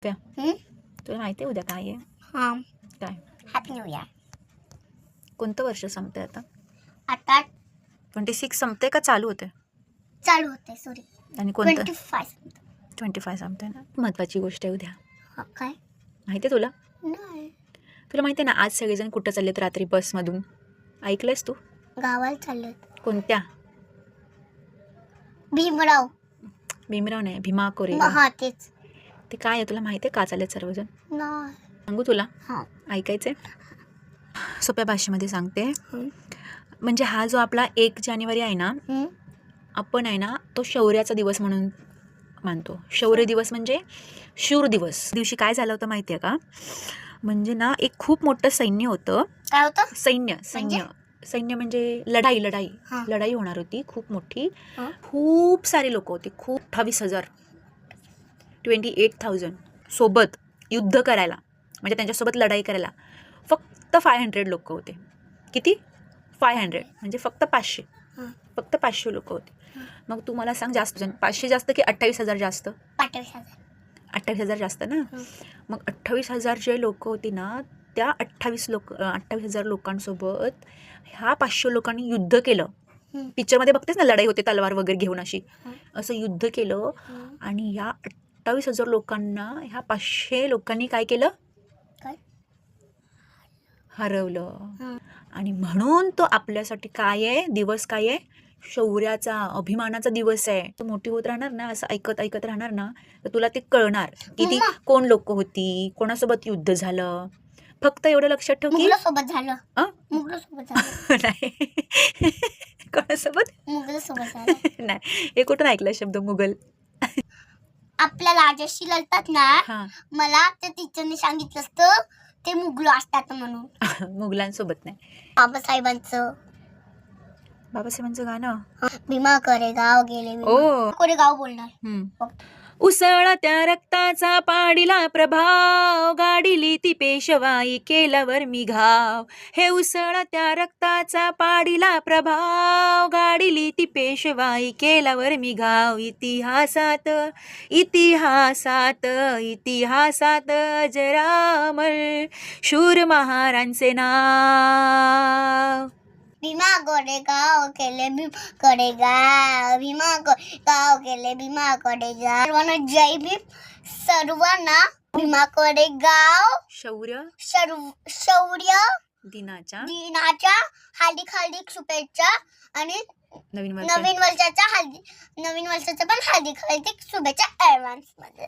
सोप्या, तुला माहिती आहे उद्या काय आहे? हां, काय? Happy new year. कोणतं वर्ष संपते आता? आता 26 संपते का चालू होते? चालू होते. सॉरी, आणि कोणतं? 25. 25 संपते ना. महत्त्वाची गोष्ट आहे उद्या. काय? माहिती आहे तुला? नाही, तुला माहिती आहे ना आज सगळेजण कुठं चाललेत रात्री बसमधून? ऐकलंयस तू? गावाला चालले. कोणत्या? भीमराव. भीमराव नाही, भीमा कोरे. हा तेच. ते काय आहे तुला माहिती आहे का चाललेत सर्वजण? नाही. सांगू तुला? हां. ऐकायचंय? सोप्या भाषेमध्ये सांगते. म्हणजे हा जो आपला 1 जानेवारी आहे ना, आपण आहे ना तो शौर्याचा दिवस म्हणून मानतो. शौर्य दिवस म्हणजे शूर दिवस. दिवशी काय झालं होतं माहिती आहे का? म्हणजे ना एक खूप मोठं सैन्य होतं. काय होतं? सैन्य म्हणजे लढाई हां. लढाई होणार होती खूप मोठी. हां. खूप सारे लोक होते, खूप 28,000 28,000 सोबत युद्ध करायला, म्हणजे त्यांच्यासोबत लढाई करायला. फक्त 500 लोक होते. किती? 500 म्हणजे फक्त 500. फक्त 500 लोक होते. मग तू मला सांग, जास्त जण 500 जास्त की 28,000 जास्त? 28,000. 28,000 जास्त ना. मग 28,000 जे लोक होती ना, त्या 28,000 लोकांसोबत ह्या 500 लोकांनी युद्ध केलं. पिक्चरमध्ये बघतेस ना, लढाई होते तलवार वगैरे घेऊन अशी. असं युद्ध केलं आणि ह्या 28,000 लोकांना ह्या 500 लोकांनी काय केलं? काय? हरवलं. आणि म्हणून तो आपल्यासाठी काय आहे? दिवस काय आहे? शौर्याचा, अभिमानाचा दिवस आहे. तू मोठी होत राहणार ना, असं ऐकत राहणार ना, तर तुला ते कळणार की ती कोण लोक होती, कोणासोबत युद्ध झालं. फक्त एवढं लक्षात ठेव की मुघलासोबत झालं. मुघलासोबत झालं. नाही. कोणासोबत? मुघलासोबत झालं. नाही, हे कुठून ऐकलं शब्द मुघल? आपल्या राजाशी लढतात ना, हा. मला त्या टीचरने सांगितलं असतं ते मुघल असतात म्हणून. मुघलांसोबत नाही. बाबासाहेबांचं गाणं. भीमा कोरेगाव गेले. ओ. कोरेगाव बोलणार. उसळत्या रक्ताचा पाडिला प्रभाव, गाडिली ती पेशवाई केल्यावर मी घाव. हे उसळत्या रक्ताचा पाडिला प्रभाव, गाडिली ती पेशवाई केल्यावर मी घाव. इतिहासात इतिहासात इतिहासात अजरामर शूर महारांचे नाव. भीमा कोरेगाव केले. कोरेगाव. भीमा कोरेगाव केले. भीमा कोरेगाव. सर्वांना जय भीम. सर्वांना भीमा कोरेगाव शौर्य दिनाच्या हार्दिक शुभेच्छा. आणि नवीन वर्षाच्या पण हार्दिक शुभेच्छा ॲडव्हान्स मध्ये.